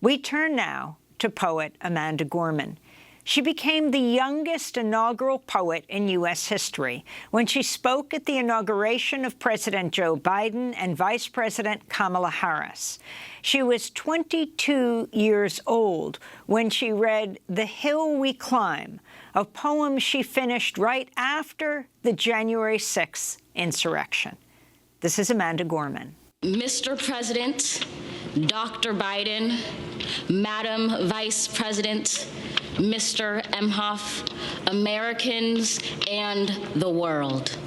We turn now to poet Amanda Gorman. She became the youngest inaugural poet in U.S. history when she spoke at the inauguration of President Joe Biden and Vice President Kamala Harris. She was 22 years old when she read The Hill We Climb, a poem she finished right after the January 6th insurrection. This is Amanda Gorman. Mr. President, Dr. Biden, Madam Vice President, Mr. Emhoff, Americans, and the world.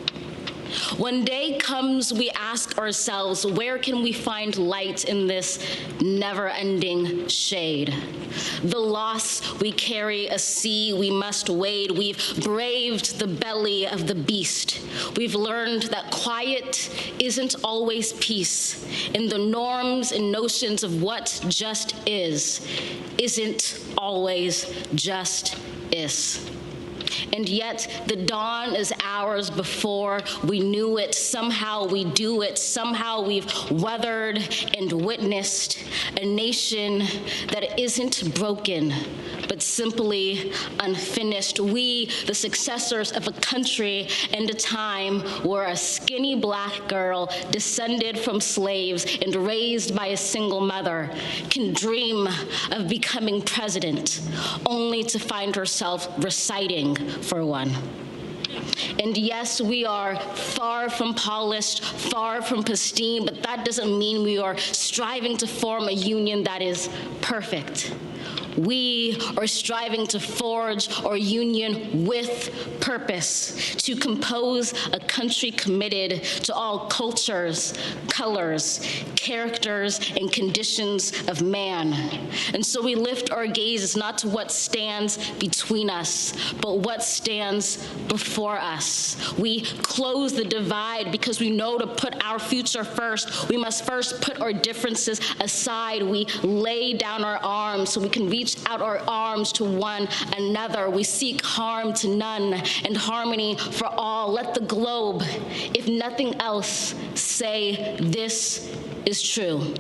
When day comes, we ask ourselves, where can we find light in this never-ending shade? The loss we carry, a sea we must wade. We've braved the belly of the beast. We've learned that quiet isn't always peace, and the norms and notions of what just isn't always just is. And yet the dawn is ours before we knew it. Somehow we do it. Somehow we've weathered and witnessed a nation that isn't broken, but simply unfinished. We, the successors of a country and a time where a skinny black girl descended from slaves and raised by a single mother can dream of becoming president, only to find herself reciting for one. And yes, we are far from polished, far from pristine, but that doesn't mean we are striving to form a union that is perfect. We are striving to forge our union with purpose, to compose a country committed to all cultures, colors, characters, and conditions of man. And so we lift our gaze not to what stands between us, but what stands before us. We close the divide because we know to put our future first, we must first put our differences aside. We lay down our arms so we can reach out our arms to one another. We seek harm to none and harmony for all. Let the globe, if nothing else, say this is true.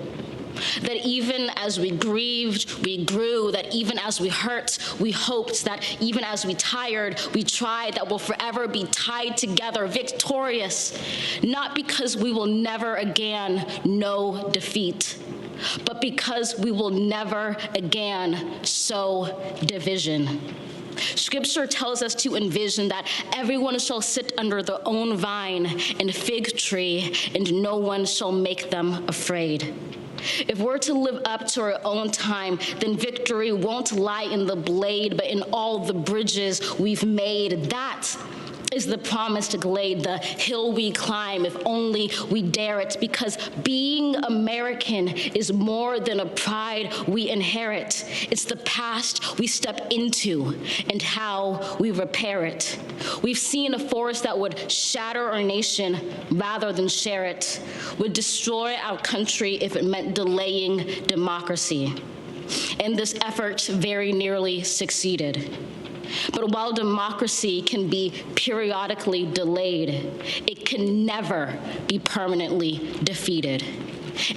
That even as we grieved, we grew, that even as we hurt, we hoped, that even as we tired, we tried, that we'll forever be tied together, victorious, not because we will never again know defeat, but because we will never again sow division. Scripture tells us to envision that everyone shall sit under their own vine and fig tree, and no one shall make them afraid. If we're to live up to our own time, then victory won't lie in the blade, but in all the bridges we've made. That is the promised glade, the hill we climb, if only we dare it, because being American is more than a pride we inherit. It's the past we step into and how we repair it. We've seen a force that would shatter our nation rather than share it, would destroy our country if it meant delaying democracy. And this effort very nearly succeeded. But while democracy can be periodically delayed, it can never be permanently defeated.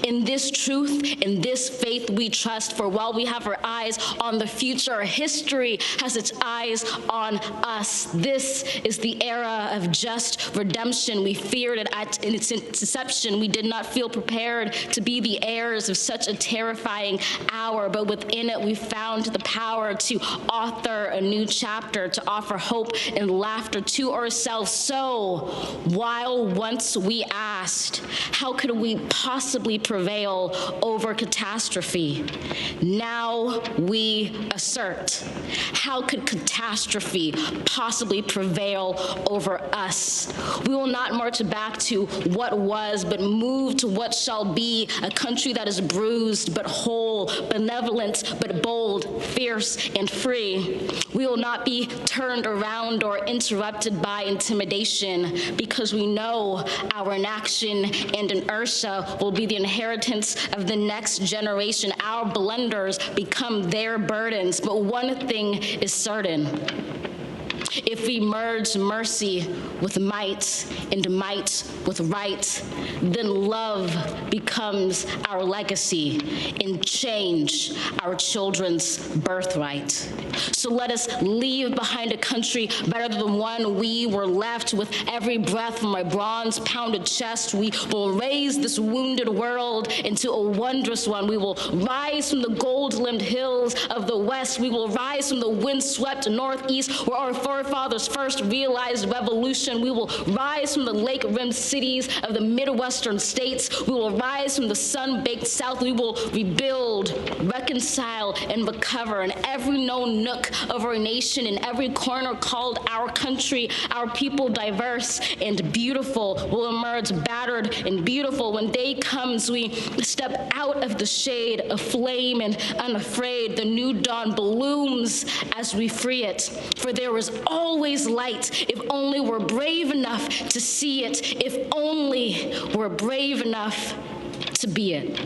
In this truth, in this faith we trust, for while we have our eyes on the future, history has its eyes on us. This is the era of just redemption. We feared it in its inception. We did not feel prepared to be the heirs of such a terrifying hour, but within it we found the power to author a new chapter, to offer hope and laughter to ourselves. So, while once we asked, how could we possibly prevail over catastrophe? Now we assert, how could catastrophe possibly prevail over us? We will not march back to what was, but move to what shall be, a country that is bruised but whole, benevolent but bold, fierce and free. We will not be turned around or interrupted by intimidation, because we know our inaction and inertia will be the inheritance of the next generation. Our blunders become their burdens. But one thing is certain: If we merge mercy with might and might with right, then love becomes our legacy and change our children's birthright. So let us leave behind a country better than the one we were left. With every breath from my bronze-pounded chest, we will raise this wounded world into a wondrous one. We will rise from the gold-limbed hills of the West. We will rise from the windswept Northeast, where our forefathers first realized revolution. We will rise from the lake-rimmed cities of the Midwestern states. We will rise from the sun-baked South. We will rebuild, reconcile, and recover in every known nook of our nation, in every corner called our country. Our people, diverse and beautiful, will emerge battered and beautiful. When day comes, we step out of the shade of flame and unafraid. The new dawn blooms as we free it. For there is always light if only we're brave enough to see it, if only we're brave enough to be it.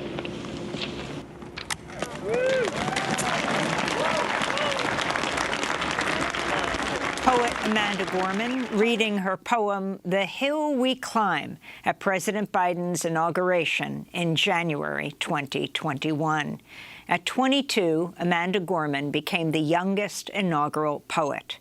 Poet Amanda Gorman reading her poem, The Hill We Climb, at President Biden's inauguration in January 2021. At 22, Amanda Gorman became the youngest inaugural poet.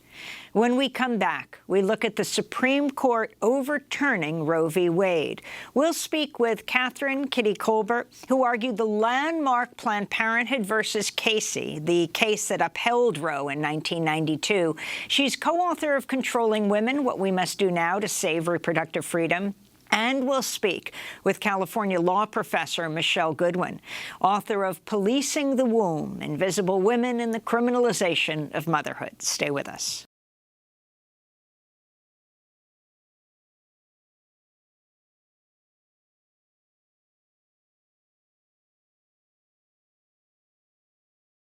When we come back, we look at the Supreme Court overturning Roe v. Wade. We'll speak with Catherine Kitty Colbert, who argued the landmark Planned Parenthood versus Casey, the case that upheld Roe in 1992. She's co-author of Controlling Women, What We Must Do Now to Save Reproductive Freedom. And we'll speak with California law professor Michelle Goodwin, author of Policing the Womb, Invisible Women and the Criminalization of Motherhood. Stay with us.